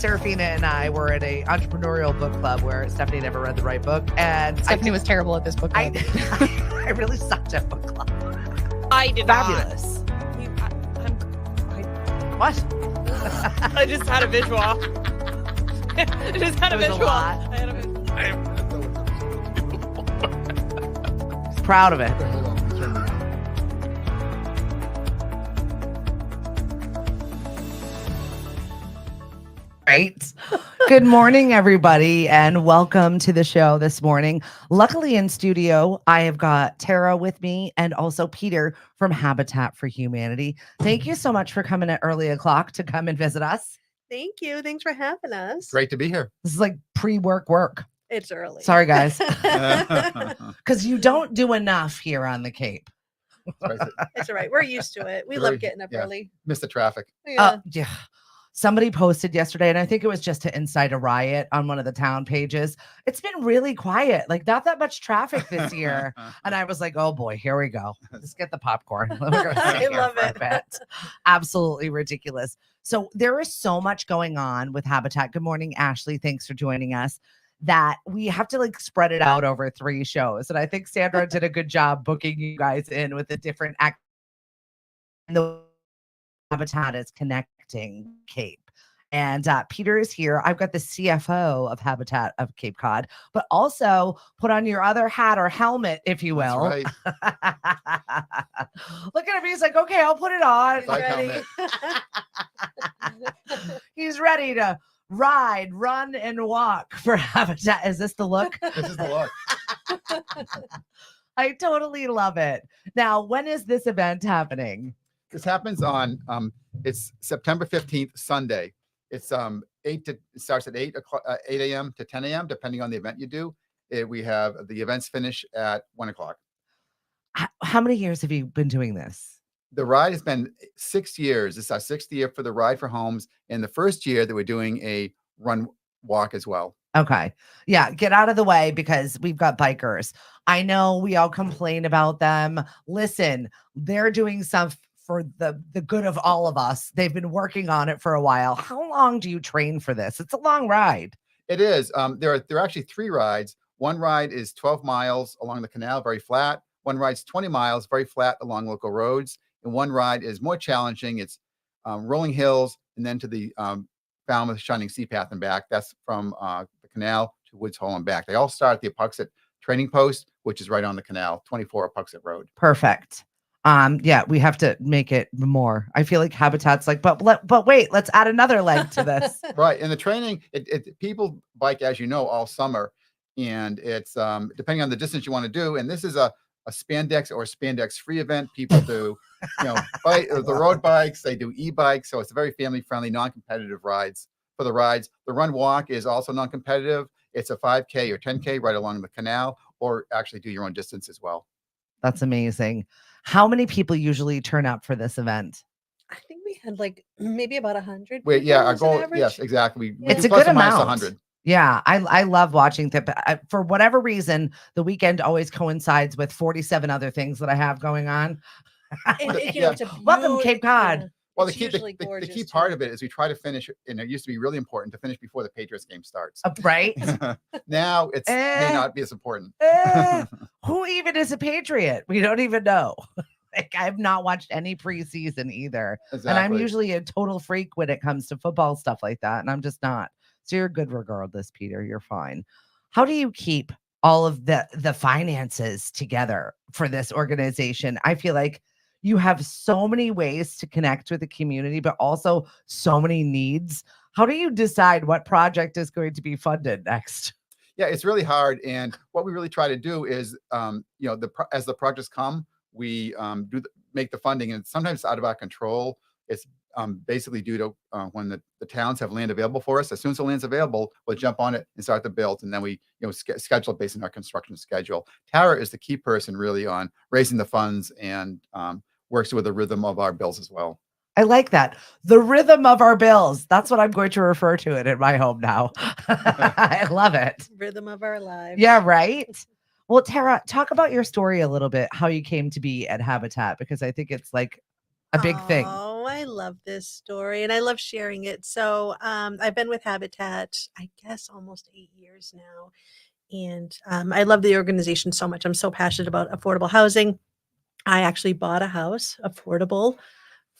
Serafina and I were at a entrepreneurial book club where Stephanie never read the right book. And Stephanie was terrible at this book club. I really sucked at book club. I did Fabulous. What? I just had a visual. I just had a visual. I had a He's proud of it. Right. Good morning, everybody, and welcome to the show this morning. Luckily in studio, I have got Tara with me and also Peter from Habitat for Humanity. Thank you so much for coming at early o'clock to come and visit us. Thank you. Thanks for having us. Great to be here. This is like pre-work work. It's early. Sorry, guys. Because you don't do enough here on the Cape. It's all right. We're used to it. We love getting up early. Miss the traffic. Yeah. Yeah. Somebody posted yesterday, and I think it was just to incite a riot on one of the town pages. It's been really quiet, like not that much traffic this year. And I was like, oh boy, here we go. Let's get the popcorn. I love it. Absolutely ridiculous. So there is so much going on with Habitat. Good morning, Ashley. Thanks for joining us. That we have to like spread it out over 3 shows. And I think Sandra did a good job booking you guys in with a different act. And the Habitat is connecting Cape. And Peter is here. I've got the CFO of Habitat of Cape Cod, but also put on your other hat or helmet, if you will. That's right. Look at him. He's like, okay, I'll put it on. He's ready. He's ready to ride, run, and walk for Habitat. Is this the look? This is the look. I totally love it. Now, when is this event happening? This happens on it's September 15th, Sunday. It's it starts at 8 a.m. to 10 a.m. depending on the event you do. We have the events finish at 1 o'clock. How many years have you been doing this? The ride has been 6 years. It's our 6th year for the Ride for Homes, and the first year that we're doing a run walk as well. Okay. Yeah. Get out of the way because we've got bikers. I know we all complain about them. Listen, they're doing stuff for the good of all of us. They've been working on it for a while. How long do you train for this? It's a long ride. It is. There are actually 3 rides. One ride is 12 miles along the canal, very flat. One ride's 20 miles, very flat along local roads. And one ride is more challenging. It's rolling hills and then to the Falmouth Shining Sea Path and back. That's from the canal to Woods Hole and back. They all start at the Apuxet Training Post, which is right on the canal, 24 Apuxet Road. Perfect. Yeah, we have to make it more. I feel like Habitat's like, but wait, let's add another leg to this. Right. And the training, people bike, as you know, all summer. And it's depending on the distance you want to do. And this is a spandex or spandex free event. People do, the road bikes, they do e-bikes. So it's a very family friendly, non-competitive rides for the rides. The run walk is also non-competitive. It's a 5K or 10K right along the canal, or actually do your own distance as well. That's amazing. How many people usually turn up for this event? I think we had like maybe about 100. Wait, yeah, our goal, yes, exactly. It's a good amount. 100. Yeah, I love watching that. For whatever reason, the weekend always coincides with 47 other things that I have going on. Welcome, Cape Cod. Well, the key part of it is we try to finish, and it used to be really important to finish before the Patriots game starts. Right? Now it's may not be as important. Who even is a Patriot? We don't even know. Like, I've not watched any preseason either. Exactly. And I'm usually a total freak when it comes to football stuff like that. And I'm just not. So you're good regardless, Peter. You're fine. How do you keep all of the finances together for this organization? I feel like you have so many ways to connect with the community, but also so many needs. How do you decide what project is going to be funded next? Yeah, it's really hard. And what we really try to do is, as the projects come, we make the funding, and sometimes it's out of our control. It's basically due to when the towns have land available for us. As soon as the land's available, we'll jump on it and start the build, and then we schedule it based on our construction schedule. Tara is the key person really on raising the funds and works with the rhythm of our bills as well. I like that. The rhythm of our bills. That's what I'm going to refer to it in my home now. I love it. Rhythm of our lives. Yeah, right. Well, Tara, talk about your story a little bit, how you came to be at Habitat, because I think it's like a big thing. Oh, I love this story and I love sharing it. So I've been with Habitat, I guess, almost 8 years now. And I love the organization so much. I'm so passionate about affordable housing. I actually bought a house, affordable,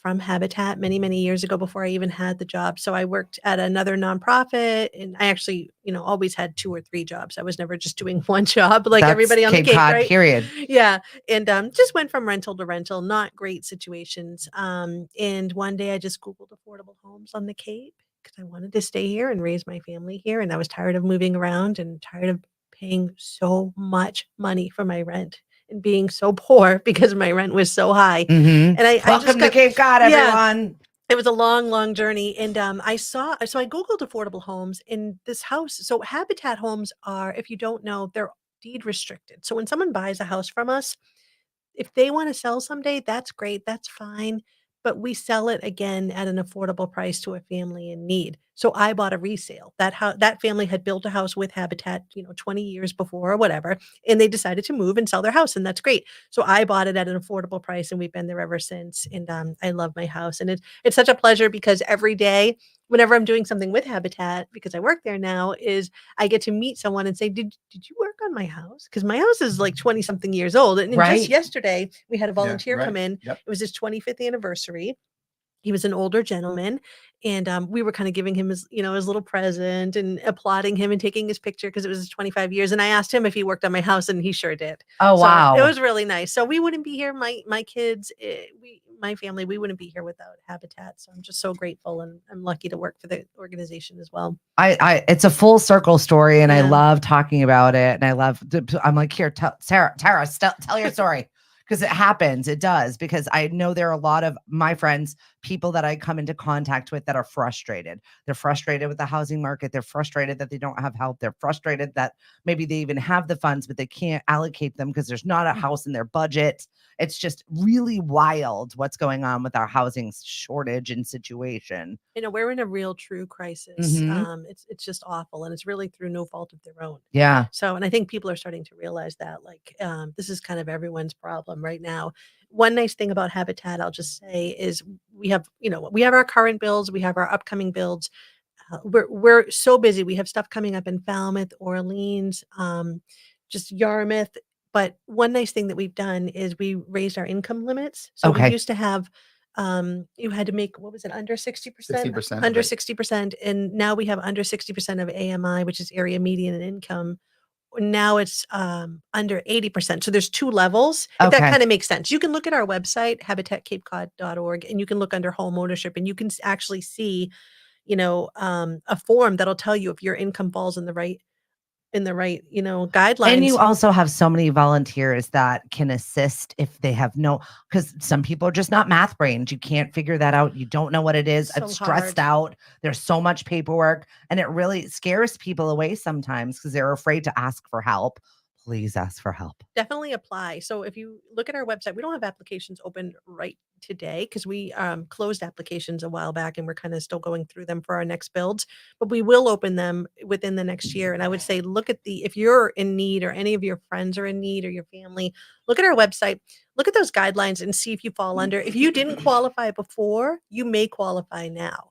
from Habitat many, many years ago before I even had the job. So I worked at another nonprofit and I actually, always had 2 or 3 jobs. I was never just doing one job like That's everybody on Cape the Cape, Cod, right? period. Yeah. And just went from rental to rental, not great situations. And one day I just Googled affordable homes on the Cape because I wanted to stay here and raise my family here. And I was tired of moving around and tired of paying so much money for my rent and being so poor because my rent was so high. Mhm. And I just Welcome to got, Cape Cod, yeah, everyone. it was a long, long journey. And so I Googled affordable homes in this house. So Habitat homes are, if you don't know, they're deed restricted. So when someone buys a house from us, if they want to sell someday, that's great. That's fine. But we sell it again at an affordable price to a family in need. So I bought a resale. That family had built a house with Habitat, 20 years before or whatever, and they decided to move and sell their house, and that's great. So I bought it at an affordable price, and we've been there ever since. And I love my house, and it's such a pleasure because every day, whenever I'm doing something with Habitat, because I work there now, is I get to meet someone and say, "Did you work on my house?" Because my house is like 20 something years old, and Right. just yesterday we had a volunteer right. come in. Yep. It was his 25th anniversary. He was an older gentleman, and we were kind of giving him his little present and applauding him and taking his picture because it was his 25 years. And I asked him if he worked on my house, and he sure did. Oh, So it wow. was really nice. So we wouldn't be here. My kids, my family, we wouldn't be here without Habitat. So I'm just so grateful, and I'm lucky to work for the organization as well. It's a full circle story, and I Yeah. love talking about it. And I'm like, here, Tara, tell your story. Because it happens, it does. Because I know there are a lot of my friends, people that I come into contact with that are frustrated. They're frustrated with the housing market. They're frustrated that they don't have help. They're frustrated that maybe they even have the funds, but they can't allocate them because there's not a house in their budget. It's just really wild what's going on with our housing shortage and situation. We're in a real true crisis. Mhm. It's just awful, and it's really through no fault of their own. Yeah. So, and I think people are starting to realize that, like, this is kind of everyone's problem right now. One nice thing about Habitat, I'll just say, is we have our current builds, we have our upcoming builds. We're so busy. We have stuff coming up in Falmouth, Orleans, just Yarmouth. But one nice thing that we've done is we raised our income limits. So we Okay. used to have you had to make, what was it, under 60%? 60%, Under right. 60%. And now we have under 60% of AMI, which is area median income. Now it's under 80%. So there's 2 levels. If that Okay. kind of makes sense. You can look at our website, habitatcapecod.org, and you can look under home ownership, and you can actually see, a form that'll tell you if your income falls in the right, guidelines. And you also have so many volunteers that can assist if they have because some people are just not math brains. You can't figure that out. You don't know what it is. So It's stressed hard. out. There's so much paperwork, and it really scares people away sometimes because they're afraid to ask for help. Please ask for help. Definitely apply. So if you look at our website, we don't have applications open right today because we closed applications a while back and we're kind of still going through them for our next builds, but we will open them within the next year. And I would say, if you're in need or any of your friends are in need or your family, look at our website, look at those guidelines and see if you fall under. If you didn't qualify before, you may qualify now.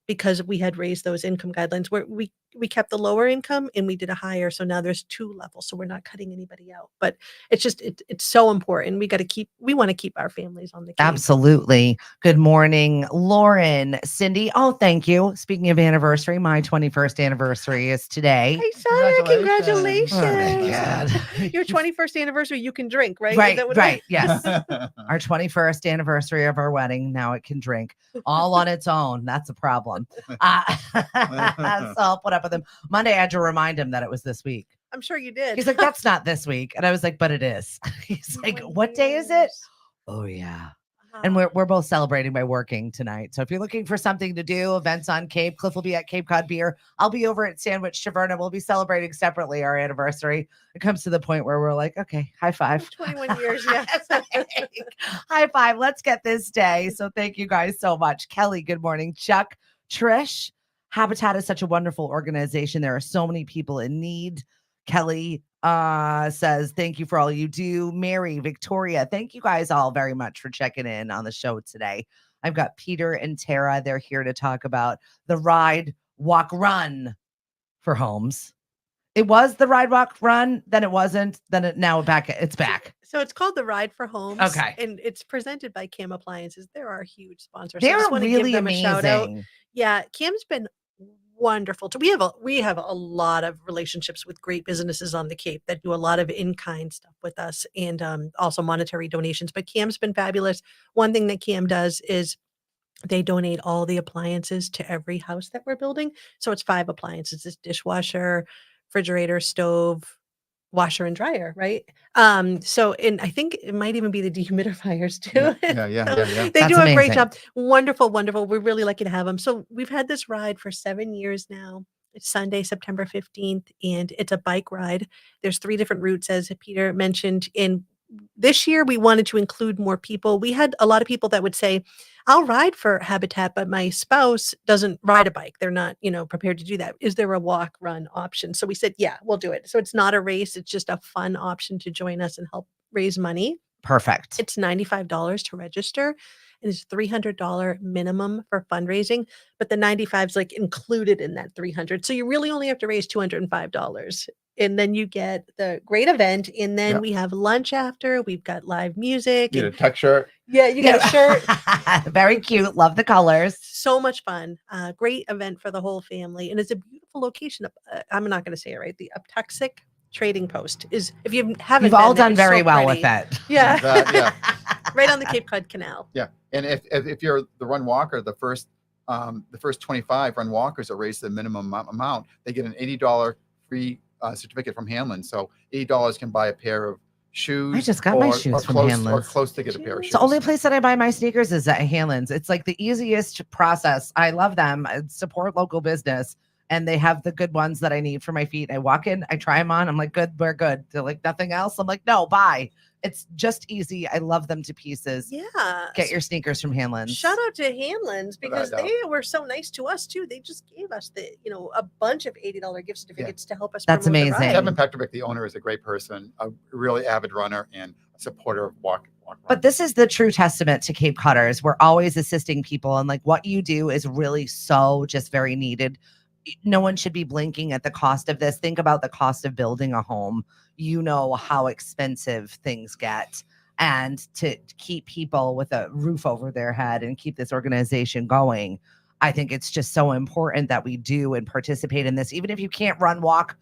Because we had raised those income guidelines where we kept the lower income and we did a higher. So now there's 2 levels. So we're not cutting anybody out, but it's just, it's so important. We want to keep our families on the Cape. Absolutely. Good morning, Lauren, Cindy. Oh, thank you. Speaking of anniversary, my 21st anniversary is today. Hey, Sarah, Congratulations. congratulations. Oh, my God. Your 21st anniversary, you can drink, right? Is Right, that what right. it is? Yes. Our 21st anniversary of our wedding. Now it can drink all on its own. That's a problem. So I'll put up with him. Monday, I had to remind him that it was this week. I'm sure you did. He's like, that's not this week. And I was like, but it is. He's like, what day is it? Oh, yeah. And we're both celebrating by working tonight. So if you're looking for something to do, events on Cape, Cliff will be at Cape Cod Beer. I'll be over at Sandwich Taverna. We'll be celebrating separately our anniversary. It comes to the point where we're like, okay, high five. 21 years, yeah. High five. Let's get this day. So thank you guys so much. Kelly, good morning. Chuck, Trish, Habitat is such a wonderful organization. There are so many people in need. Kelly, says, thank you for all you do. Mary, Victoria, thank you guys all very much for checking in on the show today. I've got Peter and Tara. They're here to talk about the ride, walk, run for homes. It was the ride, walk, run, then it wasn't, then it's back. So it's called the Ride for Homes. Okay. And it's presented by Kam Appliances. They're our huge sponsor. So They're I just want to give really them a shout out. amazing. Yeah, Cam's been wonderful. So we have a lot of relationships with great businesses on the Cape that do a lot of in-kind stuff with us, and also monetary donations. But Cam's been fabulous. One thing that Cam does is they donate all the appliances to every house that we're building. So it's 5 appliances: it's dishwasher, refrigerator, stove, washer and dryer, right? So, and I think it might even be the dehumidifiers too. Yeah. They That's do a great amazing. job. Wonderful, wonderful. We're really lucky to have them. So we've had this ride for 7 years now. It's Sunday, September 15th, and it's a bike ride. There's 3 different routes, as Peter mentioned. In this year, we wanted to include more people. We had a lot of people that would say, I'll ride for Habitat, but my spouse doesn't ride a bike. They're not, prepared to do that. Is there a walk run option? So we said, yeah, we'll do it. So it's not a race. It's just a fun option to join us and help raise money. Perfect. It's $95 to register, and it's $300 minimum for fundraising, but the 95 is like included in that 300. So you really only have to raise $205. And then you get the great event. And then we have lunch after. We've got live music. You get a tech shirt. Yeah, you get a shirt. Very cute. Love the colors. So much fun. Great event for the whole family. And it's a beautiful location. I'm not going to say it right. The Uptuxik Trading Post is, if you haven't, You've all been there, done it's very so well pretty. with it. Yeah. Yeah. Right on the Cape Cod Canal. Yeah. And if you're the run walker, the first 25 run walkers that raise the minimum amount, they get an $80 free certificate from Hanlon. So $80 can buy a pair of shoes. I just got my shoes from Hanlon's. Or close to get a pair of shoes. It's the only place that I buy my sneakers is at Hanlon's. It's like the easiest process. I love them. I support local business, and they have the good ones that I need for my feet. I walk in, I try them on. I'm like, good, we're good. They're like, nothing else. I'm like, no, bye. It's just easy. I love them to pieces. Yeah. Get your sneakers from Hanlon's. Shout out to Hanlon's, because they were so nice to us too. They just gave us a bunch of $80 gift certificates to help us. That's promote the amazing. ride. Kevin Petrovic, the owner, is a great person, a really avid runner and a supporter of walk. But this is the true testament to Cape Codders. We're always assisting people, and like what you do is really so just very needed. No one should be blinking at the cost of this. Think about the cost of building a home. You know how expensive things get. And to keep people with a roof over their head and keep this organization going, I think it's just so important that we do and participate in this. Even if you can't run, walk,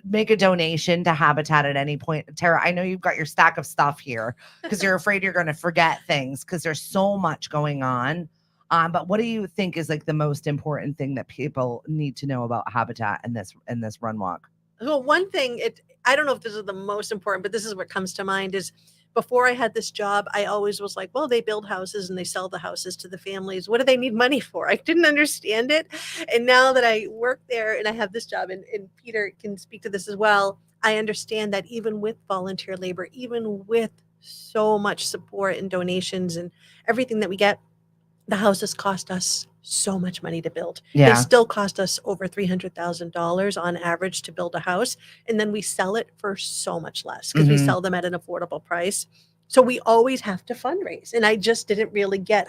make a donation to Habitat at any point. Tara, I know you've got your stack of stuff here because you're afraid you're going to forget things because there's so much going on. But what do you think is like the most important thing that people need to know about Habitat and this run walk? Well, one thing, I don't know if this is the most important, but this is what comes to mind is, before I had this job, I always was like, well, they build houses and they sell the houses to the families. What do they need money for? I didn't understand it. And now that I work there and I have this job, and Peter can speak to this as well, I understand that even with volunteer labor, even with so much support and donations and everything that we get, the houses cost us so much money to build. Yeah. They still cost us over $300,000 on average to build a house. And then we sell it for so much less because we sell them at an affordable price. So we always have to fundraise. And I just didn't really get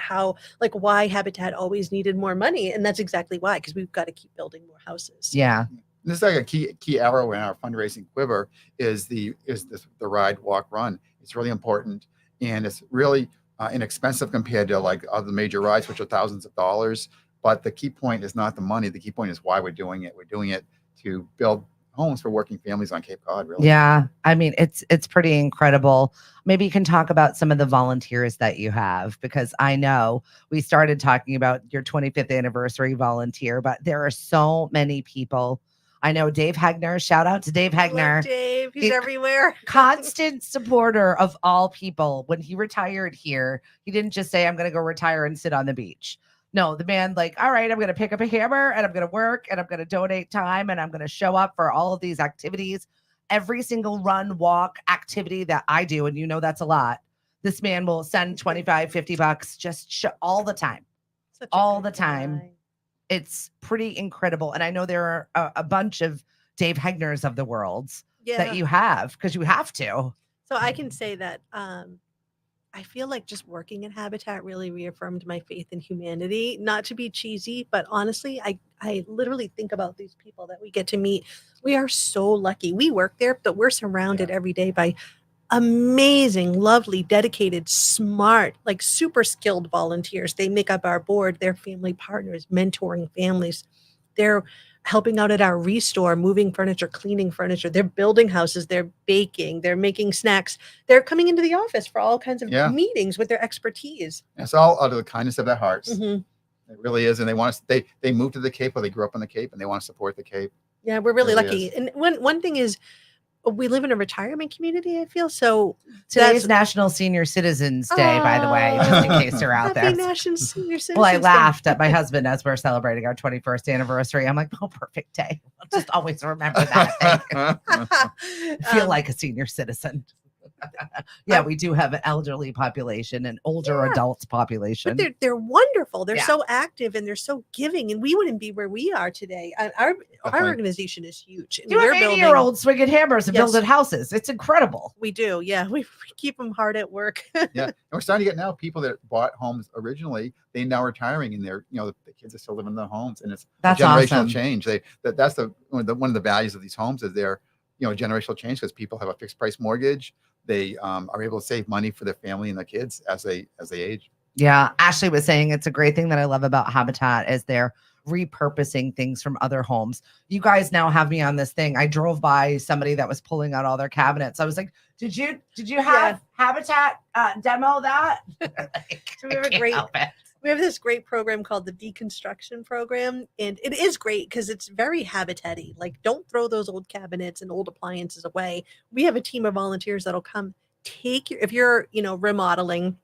why Habitat always needed more money. And that's exactly why, because we've got to keep building more houses. Yeah. This is like a key arrow in our fundraising quiver is the ride, walk, run. It's really important. And it's really inexpensive compared to like other major rides, which are thousands of dollars. But the key point is not the money. The key point is why we're doing it. We're doing it to build homes for working families on Cape Cod, really. Yeah. I mean, it's pretty incredible. Maybe you can talk about some of the volunteers that you have, because I know we started talking about your 25th anniversary volunteer, but there are so many people. I know Dave Hegner, shout out to Dave Hegner. Love Dave, he's everywhere. Constant supporter of all people. When he retired here, he didn't just say, I'm going to go retire and sit on the beach. No, the man all right, I'm going to pick up a hammer and I'm going to work and I'm going to donate time and I'm going to show up for all of these activities. Every single run, walk activity that I do, and that's a lot, this man will send $25, $50 just all the time. All the time. Guy. It's pretty incredible. And I know there are a bunch of Dave Hegners of the world. that you have, because you have to. So I can say that I feel like just working at Habitat really reaffirmed my faith in humanity. Not to be cheesy, but honestly, I literally think about these people that we get to meet. We are so lucky. We work there, but we're surrounded every day by amazing, lovely, dedicated, smart, like super skilled volunteers. They make up our board. They're family partners, mentoring families. They're helping out at our restore, moving furniture, cleaning furniture. They're building houses. They're baking. They're making snacks. They're coming into the office for all kinds of meetings with their expertise. It's all out of the kindness of their hearts. Mm-hmm. It really is. And they want us, they moved to the Cape, or they grew up on the Cape, and they want to support the Cape. Yeah, we're really really lucky. And one thing is, we live in a retirement community, I feel. So today's National Senior Citizens Day, by the way, just in case you're out Happy there. National Senior Citizens Well, I Day. laughed at my husband as we're celebrating our 21st anniversary. I'm like, oh, perfect day. I'll just always remember that. I feel like a senior citizen. Yeah, we do have an elderly population and older adult population. But they're wonderful. They're so active and they're so giving, and we wouldn't be where we are today. Our organization is huge. And you have 80-year-olds swinging hammers and building houses. It's incredible. We do. Yeah, we keep them hard at work. Yeah, and we're starting to get now people that bought homes originally. They now retiring, and they're the kids are still living in their homes, and it's a generational change. That's one of the values of these homes is they're generational change, because people have a fixed price mortgage. They are able to save money for their family and their kids as they age. Yeah, Ashley was saying it's a great thing that I love about Habitat is they're repurposing things from other homes. You guys now have me on this thing. I drove by somebody that was pulling out all their cabinets. I was like, did you have Habitat demo that? So we have this great program called the deconstruction program, and it is great because it's very habitat-y. Like, don't throw those old cabinets and old appliances away. We have a team of volunteers that'll come if you're remodeling,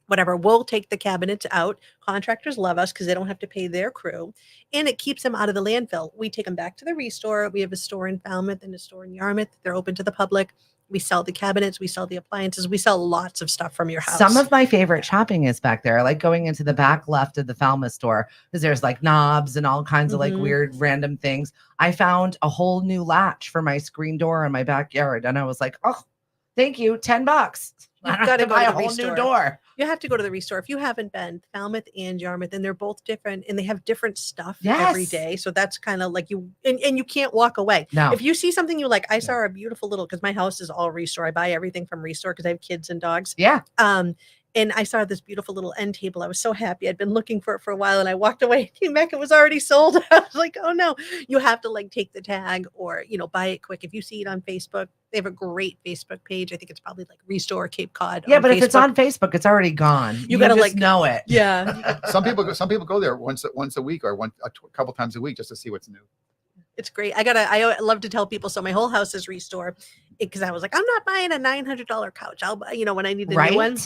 whatever, we'll take the cabinets out. Contractors love us because they don't have to pay their crew, and it keeps them out of the landfill. We take them back to the restore. We have a store in Falmouth and a store in Yarmouth. They're open to the public. We sell the cabinets, we sell the appliances, we sell lots of stuff from your house. Some of my favorite shopping is back there. I like going into the back left of the Falmouth store because there's like knobs and all kinds of like weird random things. I found a whole new latch for my screen door in my backyard, and I was like, oh, thank you, $10. You've got to buy a whole new door. You have to go to the restore. If you haven't been, Falmouth and Yarmouth, and they're both different, and they have different stuff every day. So that's kind of like you can't walk away. No. If you see something you like, I saw a beautiful little, because my house is all restore. I buy everything from restore because I have kids and dogs. Yeah. And I saw this beautiful little end table. I was so happy. I'd been looking for it for a while, and I walked away, came back, it was already sold. I was like, oh no, you have to like take the tag or, buy it quick. If you see it on Facebook, they have a great Facebook page. I think it's probably like Restore Cape Cod. Yeah, but if it's on Facebook, it's already gone. You gotta like know it. Yeah. Some people go there once a week or a couple times a week just to see what's new. It's great. I love to tell people. So my whole house is restore because I was like, I'm not buying a $900 couch. I'll buy, when I need the new one.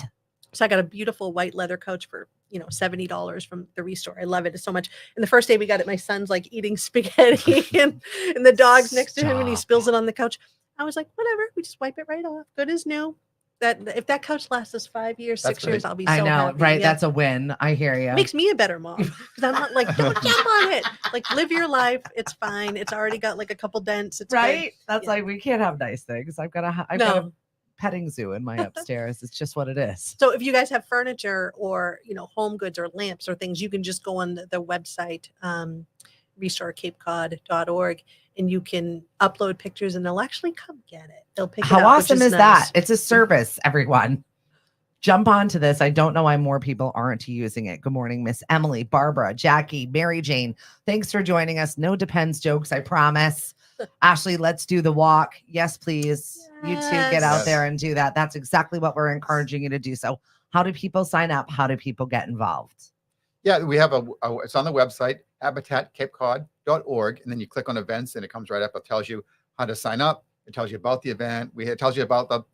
So I got a beautiful white leather couch for, $70 from the restore. I love it so much. And the first day we got it, my son's like eating spaghetti and the dog's next to him and he spills it on the couch. I was like, whatever, we just wipe it right off. Good as new. That if that couch lasts us 5 years, 6 years, I'll be so happy. I know, right? Yeah. That's a win. I hear you. Makes me a better mom because I'm not like, don't jump on it. Like, live your life. It's fine. It's already got like a couple dents. It's right. Good. That's like, we can't have nice things. I've got a petting zoo in my upstairs. It's just what it is. So if you guys have furniture or, home goods or lamps or things, you can just go on the website, restorecapecod.org, and you can upload pictures and they'll actually come get it. They'll pick it up. How awesome is nice. that? It's a service, everyone. Jump onto this. I don't know why more people aren't using it. Good morning, Miss Emily, Barbara, Jackie, Mary Jane. Thanks for joining us. No depends jokes, I promise. Ashley, let's do the walk. Yes, please. Yes. You two get out there and do that. That's exactly what we're encouraging you to do. So how do people sign up? How do people get involved? Yeah, we have it's on the website, habitatcapecod.org. And then you click on events and it comes right up. It tells you how to sign up. It tells you about the event. It tells you about the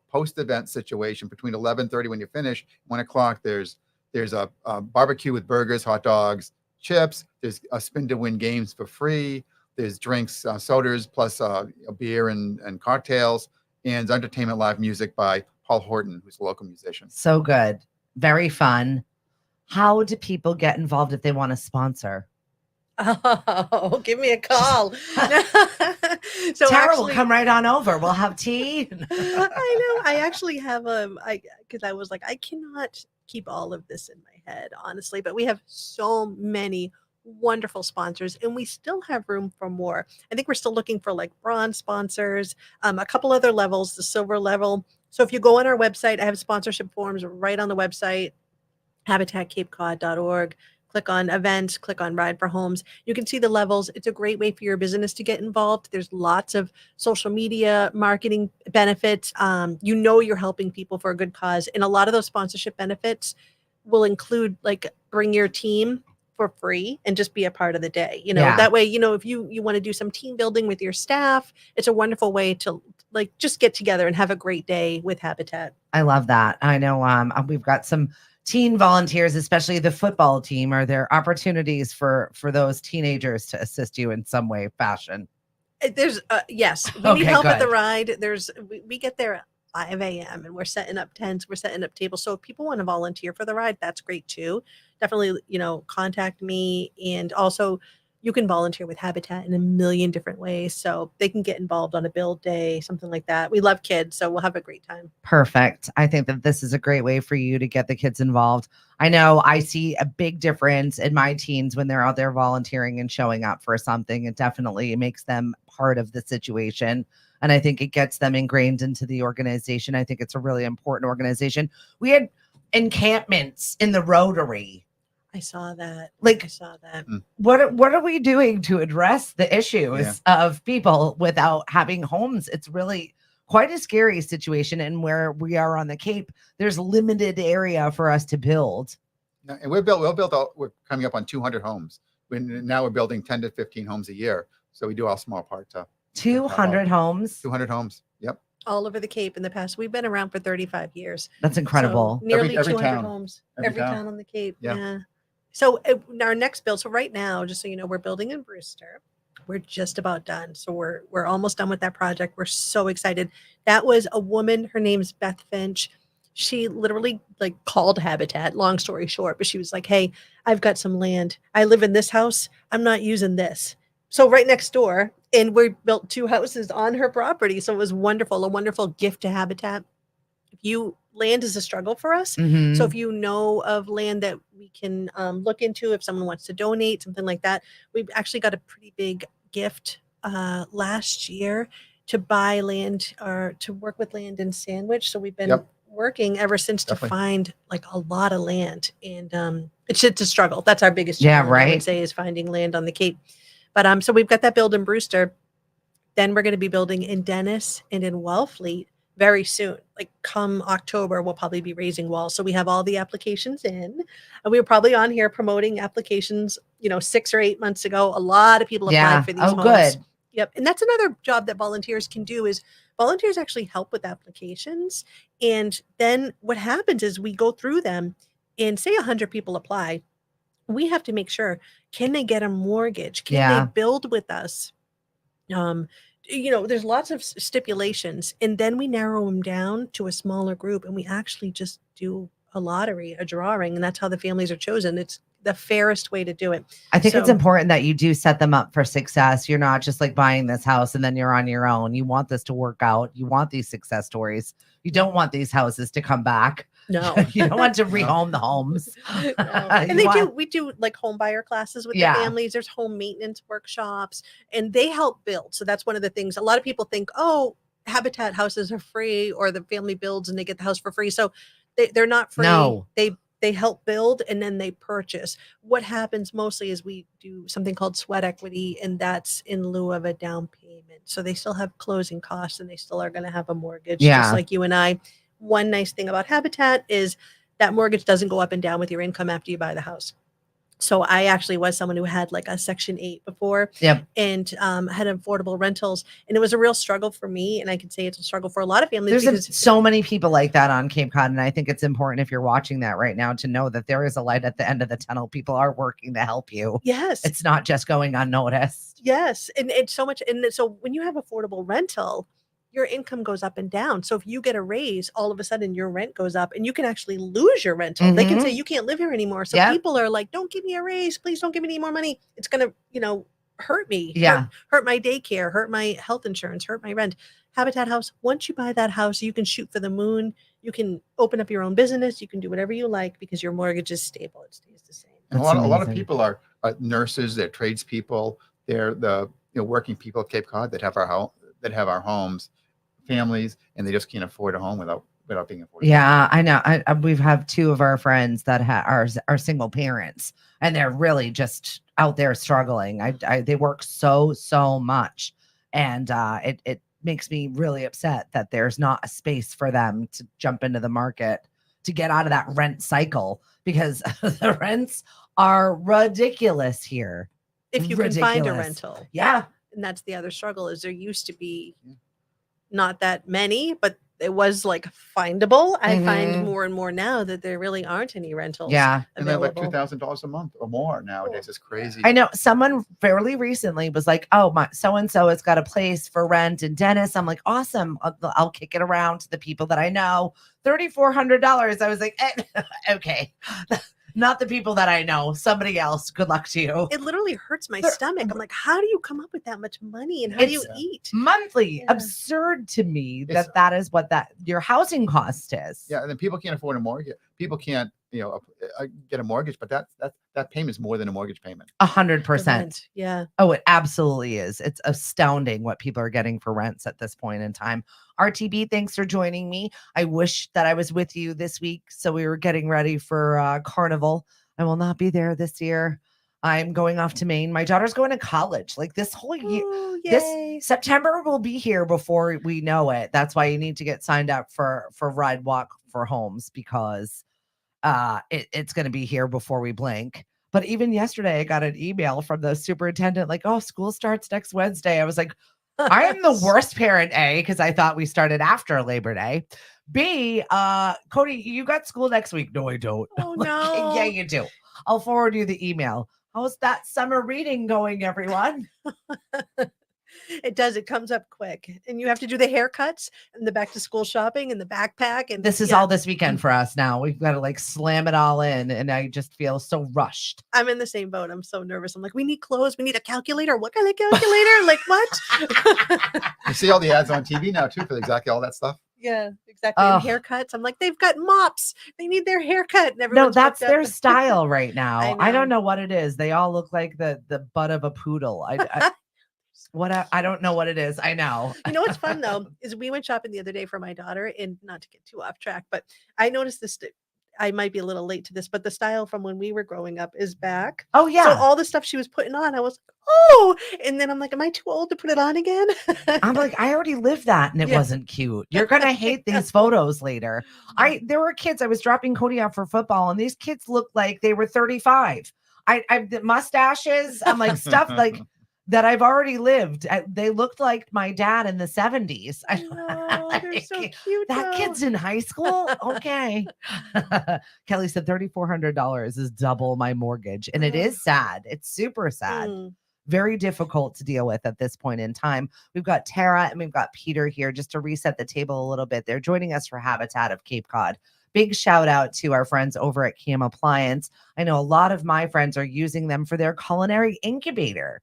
post-event situation between 11:30 when you finish, 1 o'clock. There's a barbecue with burgers, hot dogs, chips. There's a spin to win games for free. There's drinks, sodas, plus a beer and cocktails, and entertainment, live music by Paul Horton, who's a local musician. So good. Very fun. How do people get involved if they want to sponsor? Oh, give me a call. So Tara actually, will come right on over. We'll have tea. I know. I actually have because I was like, I cannot keep all of this in my head, honestly. But we have so many wonderful sponsors, and we still have room for more. I think we're still looking for like bronze sponsors, a couple other levels, the silver level. So if you go on our website, I have sponsorship forms right on the website, habitatcapecod.org. Click on events, click on Ride for Homes. You can see the levels. It's a great way for your business to get involved. There's lots of social media marketing benefits. You're helping people for a good cause. And a lot of those sponsorship benefits will include like bring your team for free and just be a part of the day. Yeah. That way, if you want to do some team building with your staff, it's a wonderful way to like just get together and have a great day with Habitat. I love that. I know we've got some teen volunteers, especially the football team. Are there opportunities for those teenagers to assist you in some way, fashion? There's yes, we Okay, need help at the good. ride. We get there at 5 a.m. and we're setting up tents, we're setting up tables. So if people want to volunteer for the ride, that's great too. Definitely, contact me. And also you can volunteer with Habitat in a million different ways. So they can get involved on a build day, something like that. We love kids, so we'll have a great time. Perfect. I think that this is a great way for you to get the kids involved. I know I see a big difference in my teens when they're out there volunteering and showing up for something. It definitely makes them part of the situation. And I think it gets them ingrained into the organization. I think it's a really important organization. We had encampments in the Rotary. I saw that. Like, I saw that. What are we doing to address the issues of people without having homes? It's really quite a scary situation. And where we are on the Cape, there's limited area for us to build. And we're coming up on 200 homes. Now we're building 10 to 15 homes a year. So we do our small part to 200 homes. 200 homes. Yep. All over the Cape in the past. We've been around for 35 years. That's incredible. So nearly Every 200 town. homes. Every Every town. town on the Cape. Yeah. Yeah. So our next build. So right now, just so you know, we're building in Brewster. We're just about done. So we're almost done with that project. We're so excited. That was a woman. Her name's Beth Finch. She literally like called Habitat, long story short, but she was like, hey, I've got some land. I live in this house. I'm not using this. So right next door, and we built 2 houses on her property. So it was wonderful, a wonderful gift to Habitat. Land is a struggle for us. Mhm. So if you know of land that we can look into, if someone wants to donate, something like that, we've actually got a pretty big gift last year to buy land or to work with land in Sandwich. So we've been working ever since to find like a lot of land, and it's a struggle. That's our biggest challenge, I would say, is finding land on the Cape. But so we've got that build in Brewster. Then we're going to be building in Dennis and in Wellfleet very soon. Like come October, we'll probably be raising walls. So we have all the applications in, and we were probably on here promoting applications, 6 or 8 months ago. A lot of people applied for these homes. Good. Yep. And that's another job that volunteers can do, is volunteers actually help with applications. And then what happens is we go through them, and say 100 people apply. We have to make sure, can they get a mortgage? Can they build with us? There's lots of stipulations, and then we narrow them down to a smaller group, and we actually just do a lottery, a drawing, and that's how the families are chosen. It's the fairest way to do it. I think it's important that you do set them up for success. You're not just like buying this house and then you're on your own. You want this to work out. You want these success stories. You don't want these houses to come back. No. You don't want to rehome the homes. No. And we do like home buyer classes with the families. There's home maintenance workshops, and they help build. So that's one of the things. A lot of people think, oh, Habitat houses are free, or the family builds and they get the house for free. So they're not free. No. They help build, and then they purchase. What happens mostly is we do something called sweat equity, and that's in lieu of a down payment. So they still have closing costs, and they still are going to have a mortgage, just like you and I. One nice thing about Habitat is that mortgage doesn't go up and down with your income after you buy the house. So I actually was someone who had like a Section 8 before, and had affordable rentals. And it was a real struggle for me. And I can say it's a struggle for a lot of families. There's so many people like that on Cape Cod. And I think it's important, if you're watching that right now, to know that there is a light at the end of the tunnel. People are working to help you. Yes. It's not just going unnoticed. Yes. And it's so much. And so when you have affordable rental, your income goes up and down. So if you get a raise, all of a sudden your rent goes up, and you can actually lose your rental. They can say you can't live here anymore. So people are like, don't give me a raise. Please don't give me any more money. It's going to, hurt me, Yeah. hurt my daycare, hurt my health insurance, hurt my rent. Habitat House, once you buy that house, you can shoot for the moon. You can open up your own business. You can do whatever you like because your mortgage is stable. It stays the same. And That's a lot of amazing. people are nurses, they're tradespeople, they're the working people at Cape Cod that have our homes, families, and they just can't afford a home without being affordable. Yeah, I know. We've have two of our friends that are single parents, and they're really just out there struggling. They work so much, and it makes me really upset that there's not a space for them to jump into the market to get out of that rent cycle, because the rents are ridiculous here. If you can find a Ridiculous. rental. Yeah. And that's the other struggle, is there used to be not that many, but it was like findable. I find Mhm. more and more now that there really aren't any rentals Yeah. And they're like available. $2,000 a month or more nowadays. It's crazy. I know someone fairly recently was like, "Oh, my so-and-so has got a place for rent in Dennis." I'm like, "Awesome. I'll kick it around to the people that I know. $3,400." I was like, "Okay." Not the people that I know. Somebody else. Good luck to you. It literally hurts my They're- stomach. I'm like, how do you come up with that much money, and how do you It's- eat? Monthly. Yeah. Absurd to me It's- that is what your housing cost is. Yeah, and then people can't afford a mortgage. People can't, get a mortgage, but that payment is more than a mortgage payment. 100%. Rent, yeah. Oh, it absolutely is. It's astounding what people are getting for rents at this point in time. RTB, thanks for joining me. I wish that I was with you this week. So we were getting ready for Carnival. I will not be there this year. I'm going off to Maine. My daughter's going to college. Like this whole year, Oh, yay. this September will be here before we know it. That's why you need to get signed up for Ride Walk for Homes, because it's going to be here before we blink. But even yesterday, I got an email from the superintendent like, "Oh, school starts next Wednesday." I was like, I am the worst parent, A, because I thought we started after Labor Day. B, Cody, you got school next week. No, I don't. Oh, I'm like, no. Yeah, you do. I'll forward you the email. How's that summer reading going, everyone? It does. It comes up quick. And you have to do the haircuts and the back to school shopping and the backpack. And This is all this weekend for us now. We've got to like slam it all in, and I just feel so rushed. I'm in the same boat. I'm so nervous. I'm like, we need clothes. We need a calculator. What kind of calculator? Like what? You see all the ads on TV now too for exactly all that stuff. Yeah, exactly. Ugh. And haircuts. I'm like, they've got mops. They need their haircut. And No, everyone's that's hooked up. their style right now. I I don't know. know what it is. They all look like the butt of a poodle. I don't know what it is. I know. You know what's fun though is we went shopping the other day for my daughter, and not to get too off track, but I noticed this. I might be a little late to this, but the style from when we were growing up is back. Oh yeah. So all the stuff she was putting on, I was like, oh, and then I'm like, am I too old to put it on again? I'm like, I already lived that and it Yeah. wasn't cute. You're gonna hate these photos later. There were kids. I was dropping Cody off for football, and these kids looked like they were 35. The mustaches. I'm like stuff like that I've already lived. They looked like my dad in the 70s. I know, they're so cute. That though. kid's in high school. Okay. Kelly said $3,400 is double my mortgage, and it is sad. It's super sad. Very difficult to deal with at this point in time. We've got Tara and we've got Peter here just to reset the table a little bit. They're joining us for Habitat of Cape Cod. Big shout out to our friends over at Kam Appliance. I know a lot of my friends are using them for their culinary incubator.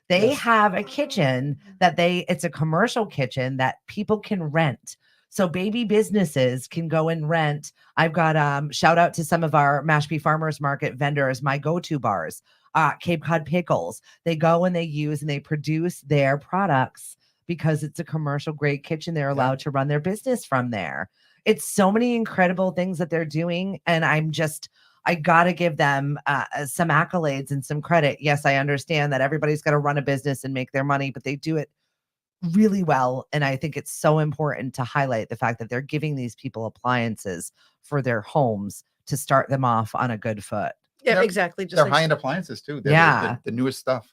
They have a kitchen it's a commercial kitchen that people can rent. So baby businesses can go and rent. I've got shout out to some of our Mashpee Farmers Market vendors, my go-to bars, Cape Cod Pickles. They go and they use and they produce their products because it's a commercial grade kitchen. They're allowed to run their business from there. It's so many incredible things that they're doing. And I got to give them some accolades and some credit. Yes, I understand that everybody's got to run a business and make their money, but they do it really well. And I think it's so important to highlight the fact that they're giving these people appliances for their homes to start them off on a good foot. Yeah, exactly. They're high-end appliances too. They're the newest stuff.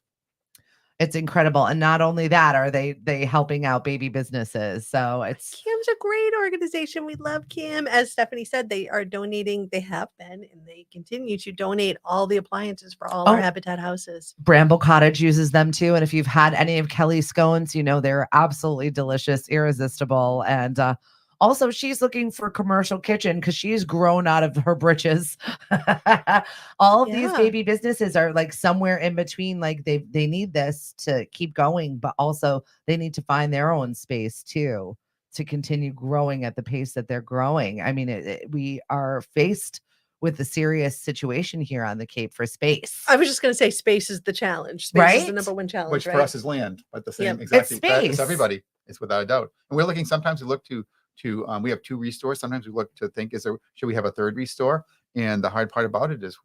It's incredible. And not only that, are they helping out baby businesses. So Kim's a great organization. We love Kim. As Stephanie said, they are donating. They have been, and they continue to donate all the appliances for all our Habitat houses. Bramble Cottage uses them too. And if you've had any of Kelly's scones, you know they're absolutely delicious, irresistible, and Also, she's looking for a commercial kitchen because she's grown out of her britches. All of these Yeah. baby businesses are like somewhere in between. Like they need this to keep going, but also they need to find their own space too to continue growing at the pace that they're growing. I mean, we are faced with a serious situation here on the Cape for space, I was just gonna say space is the challenge. Space is the right? number one challenge, Which right? for us is land, but the same Yep. exactly. That is space. everybody. It's without a doubt. And we're looking. Sometimes we look to we have 2 restores. Sometimes we look to think, should we have a 3rd restore? And the hard part about it is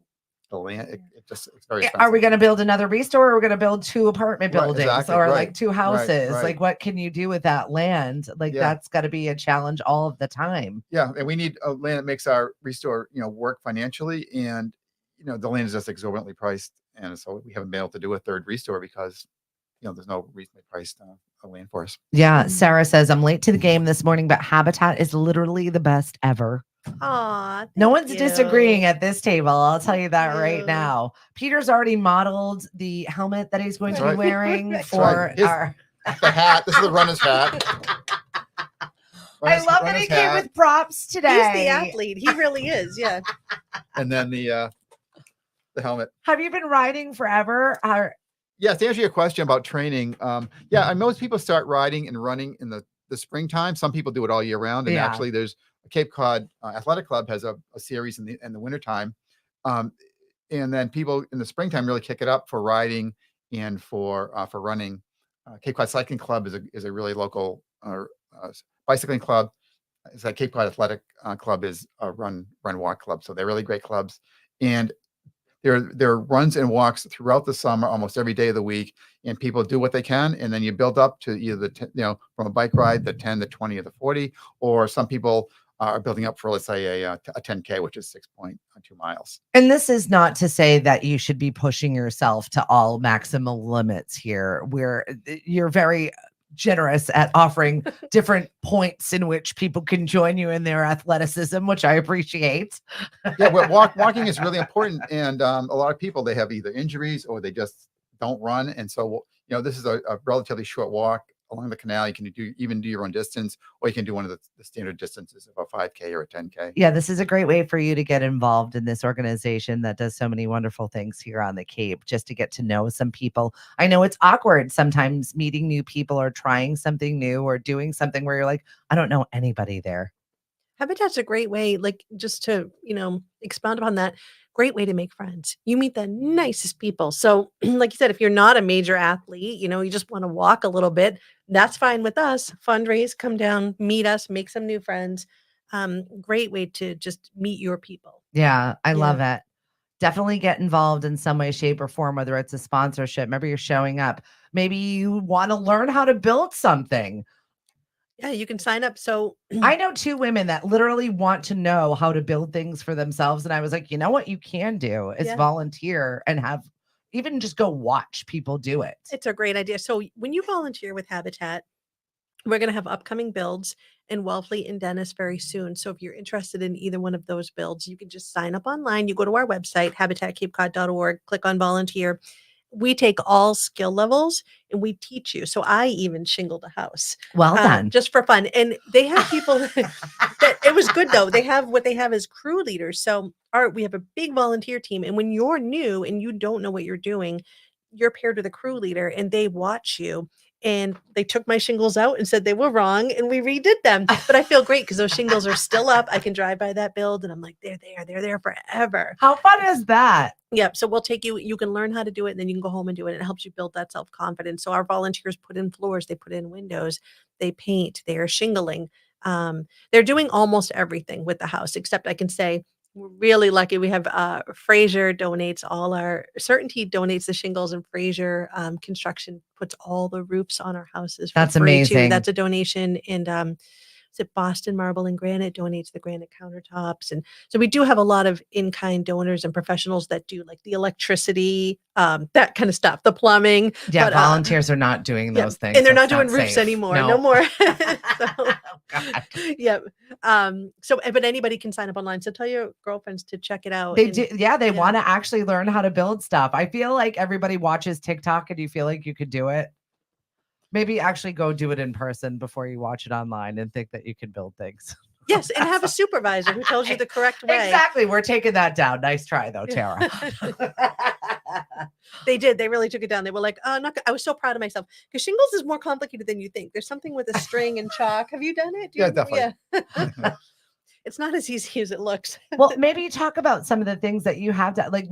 the land. It's very expensive. Are we going to build another restore, or are we going to build 2 apartment Right, buildings, exactly, or right, like 2 houses? right. Like, what can you do with that land? Like, Yeah. that's got to be a challenge all of the time. Yeah, and we need a land that makes our restore, work financially, and the land is just exorbitantly priced, and so we haven't been able to do a 3rd restore because there's no reasonably priced land for us. Yeah. Mhm. Sarah says, I'm late to the game this morning, but Habitat is literally the best ever. Aw, No thank one's disagreeing you. at this table. I'll tell you that right you. now. Peter's already modeled the helmet that he's going to That's be right. wearing That's for right. our. The hat. This is the runner's hat. I love that he came with props today. He's the athlete. He really is. Yeah. And then the helmet. Have you been riding forever? Yeah, to answer your question about training, yeah, and most people start riding and running in the springtime. Some people do it all year round, and Yeah. actually, there's a Cape Cod Athletic Club has a series in the wintertime, and then people in the springtime really kick it up for riding and for running. Cape Cod Cycling Club is a really local bicycling club. It's like Cape Cod Athletic Club is a run walk club, so they're really great clubs, and there are runs and walks throughout the summer, almost every day of the week, and people do what they can, and then you build up to either from a bike ride, the 10, the 20, or the 40, or some people are building up for, let's say, a 10K, which is 6.2 miles. And this is not to say that you should be pushing yourself to all maximum limits here, where you're very generous at offering different points in which people can join you in their athleticism, which I appreciate. Yeah, well, walking is really important, and a lot of people, they have either injuries or they just don't run, and so this is a relatively short walk along the canal. You can do your own distance, or you can do one of the standard distances of a 5K or a 10K. Yeah, this is a great way for you to get involved in this organization that does so many wonderful things here on the Cape, just to get to know some people. I know it's awkward sometimes meeting new people or trying something new or doing something where you're like, I don't know anybody there. Habitat's a great way, like, just to, expound upon that, great way to make friends. You meet the nicest people. So, like you said, if you're not a major athlete, you just want to walk a little bit, that's fine with us. Fundraise, come down, meet us, make some new friends. Great way to just meet your people. Yeah, I Yeah. love it. Definitely get involved in some way, shape, or form, whether it's a sponsorship. Maybe you're showing up. Maybe you want to learn how to build something. Yeah, you can sign up. So I know 2 women that literally want to know how to build things for themselves. And I was like, you know what you can do is Yeah. volunteer and even just go watch people do it. it's a great idea. So when you volunteer with Habitat, we're going to have upcoming builds in Wellfleet and Dennis very soon. So if you're interested in either one of those builds, you can just sign up online. You go to our website, habitatcapecod.org, click on volunteer. We take all skill levels and we teach you. So I even shingled a house Well done. just for fun. And they have people that it was good though. What they have is crew leaders. So we have a big volunteer team. And when you're new and you don't know what you're doing, you're paired with a crew leader and they watch you. And they took my shingles out and said they were wrong and we redid them. But I feel great because those shingles are still up. I can drive by that build and I'm like, they're there forever. How fun is that? Yep. So we'll take you can learn how to do it and then you can go home and do it. And it helps you build that self-confidence. So our volunteers put in floors, they put in windows, they paint, they are shingling. They're doing almost everything with the house, except I can say we're really lucky. We have Fraser donates Certainty donates the shingles, and Fraser Construction puts all the roofs on our houses. That's free, too. amazing. That's a donation. And is it Boston Marble and Granite donates the granite countertops. And so we do have a lot of in-kind donors and professionals that do like the electricity, that kind of stuff, the plumbing. Yeah, But, volunteers are not doing yeah, those things. and they're not That's doing roofs safe. anymore. No. No more. So, Oh, God. yep. But anybody can sign up online. So tell your girlfriends to check it out. They and- do. Yeah, they yeah. want to actually learn how to build stuff. I feel like everybody watches TikTok and you feel like you could do it. Maybe actually go do it in person before you watch it online and think that you can build things. Yes, and have a supervisor who tells you the correct way. Exactly. We're taking that down. Nice try, though, Tara. They did. They really took it down. They were like, "Oh, I was so proud of myself because shingles is more complicated than you think. There's something with a string and chalk. Have you done it? Yeah, definitely. Yeah. It's not as easy as it looks. Well, maybe talk about some of the things that you have done. Like,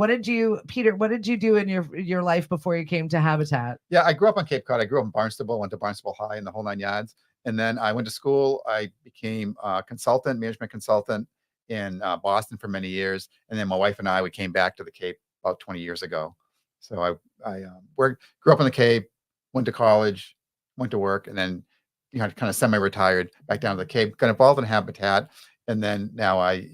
Peter, what did you do in your life before you came to Habitat? Yeah, I grew up on Cape Cod. I grew up in Barnstable, went to Barnstable High and the whole 9 yards. And then I went to school. I became a management consultant in Boston for many years. And then my wife and we came back to the Cape about 20 years ago. So I grew up on the Cape, went to college, went to work, and then kind of semi-retired back down to the Cape. Got involved in Habitat, and then now I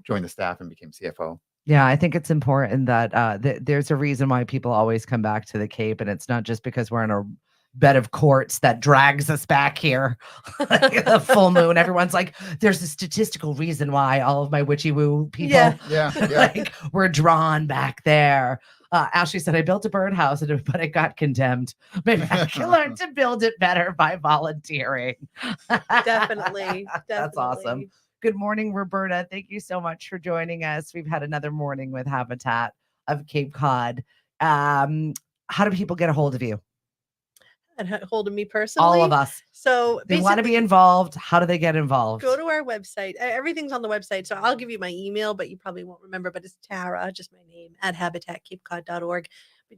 joined the staff and became CFO. Yeah, I think it's important that there's a reason why people always come back to the Cape, and it's not just because we're in a bed of quartz that drags us back here. Like the full moon, everyone's like, there's a statistical reason why all of my witchy woo people like we're drawn back there. Ashley said, I built a birdhouse, but it got condemned. Maybe I can learn to build it better by volunteering. Definitely. That's awesome. Good morning, Roberta. Thank you so much for joining us. We've had another morning with Habitat of Cape Cod. How do people get a hold of you? And hold of me personally? All of us. So they want to be involved. How do they get involved? Go to our website. Everything's on the website. So I'll give you my email, but you probably won't remember, but it's Tara, just my name, at habitatcapecod.org.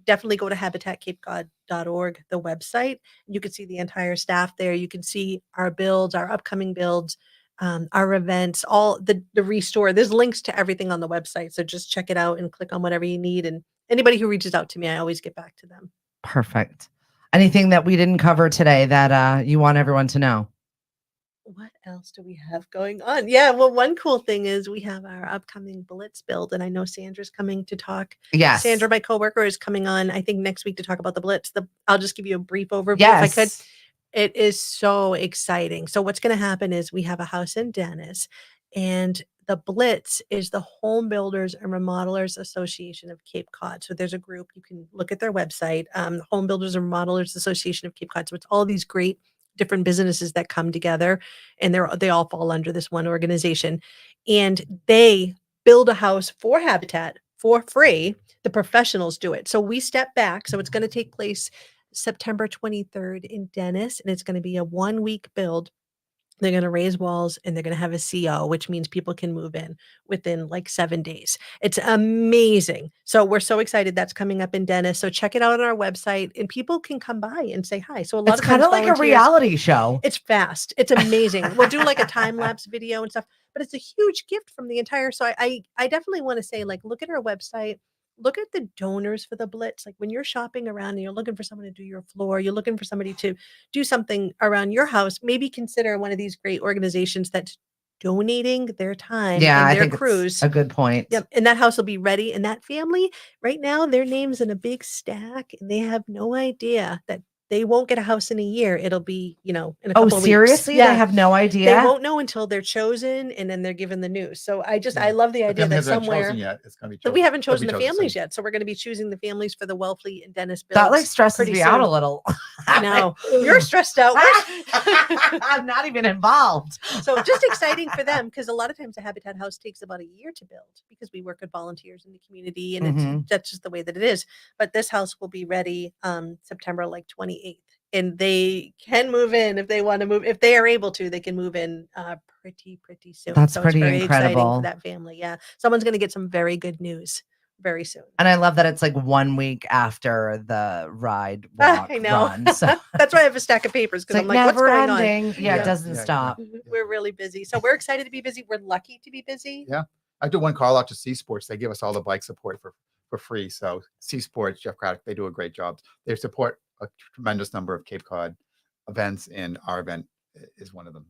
Definitely go to habitatcapecod.org, the website. You can see the entire staff there. You can see our builds, our upcoming builds, our events, all the restore. There's links to everything on the website. So just check it out and click on whatever you need. And anybody who reaches out to me, I always get back to them. Perfect. Anything that we didn't cover today that you want everyone to know? What else do we have going on? Yeah, well, one cool thing is we have our upcoming Blitz build, and I know Sandra's coming to talk. Yes. Sandra, my coworker, is coming on, I think, next week to talk about the Blitz. I'll just give you a brief overview if I could. It is so exciting. So what's going to happen is we have a house in Dennis, and the Blitz is the Home Builders and Remodelers Association of Cape Cod. So there's a group, you can look at their website, Home Builders and Remodelers Association of Cape Cod. So it's all these great different businesses that come together, and they all fall under this one organization. And they build a house for Habitat for free. The professionals do it. So we step back. So it's going to take place September 23rd in Dennis, and it's going to be a 1-week build. They're going to raise walls, and they're going to have a CO, which means people can move in within like 7 days. It's amazing. So we're so excited that's coming up in Dennis. So check it out on our website, and people can come by and say hi. So it's kind of like a reality show. It's fast. It's amazing. We'll do like a time lapse video and stuff, but it's a huge gift from the entire. So I definitely want to say, like, look at our website. Look at the donors for the Blitz. Like when you're shopping around and you're looking for someone to do your floor, you're looking for somebody to do something around your house, maybe consider one of these great organizations that's donating their time and their crews. A good point. Yep. And that house will be ready. And that family right now, their name's in a big stack, and they have no idea that they won't get a house in a year. It'll be, in a couple of weeks. Oh, seriously? Yeah. They have no idea? They won't know until they're chosen, and then they're given the news. So I love the idea that somewhere. It's gonna be chosen. But we haven't chosen the families yet. So we're going to be choosing the families for the Wellfleet and Dennis builds. That like stresses me out a little. No, you're stressed out. I'm not even involved. So just exciting for them, because a lot of times a Habitat house takes about a year to build because we work with volunteers in the community, and that's just the way that it is. But this house will be ready September 28th. And they can move in if they want to move. If they are able to, they can move in pretty soon. That's so pretty it's very incredible exciting for that family. Yeah, someone's going to get some very good news very soon. And I love that it's like 1 week after the ride walk I know. run. So that's why I have a stack of papers, because I'm like, what's going on? Yeah, it doesn't stop. We're really busy. So we're excited to be busy. We're lucky to be busy. Yeah. I do one call out to C Sports. They give us all the bike support for free. So C Sports, Jeff Craddock, they do a great job. They support a tremendous number of Cape Cod events, and our event is one of them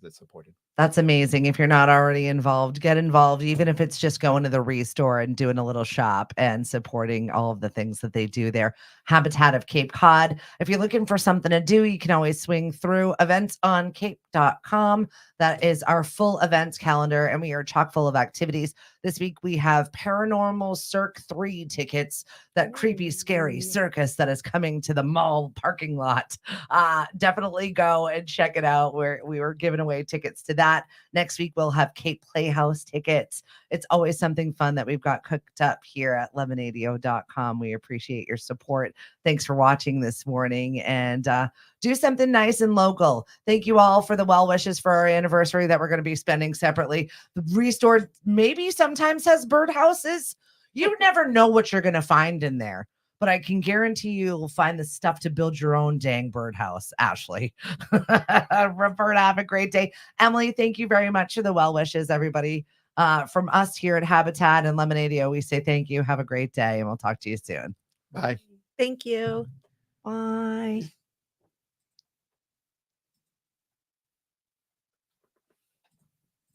that's supported. That's amazing. If you're not already involved, get involved, even if it's just going to the restore and doing a little shop and supporting all of the things that they do there. Habitat of Cape Cod. If you're looking for something to do, you can always swing through eventsoncape.com. That is our full events calendar, and we are chock full of activities. This week we have Paranormal Cirque 3 tickets, that creepy, scary circus that is coming to the mall parking lot. Definitely go and check it out. We were giving away tickets to that. Next week we'll have Cape Playhouse tickets. It's always something fun that we've got cooked up here at lemonadio.com. We appreciate your support. Thanks for watching this morning, and do something nice and local. Thank you all for the well wishes for our anniversary that we're going to be spending separately. The Restore maybe sometimes has birdhouses. You never know what you're going to find in there, but I can guarantee you'll find the stuff to build your own dang birdhouse, Ashley. Roberta, have a great day. Emily, thank you very much for the well wishes, everybody. From us here at Habitat and Lemonadio, we say thank you. Have a great day, and we'll talk to you soon. Bye. Thank you. Bye.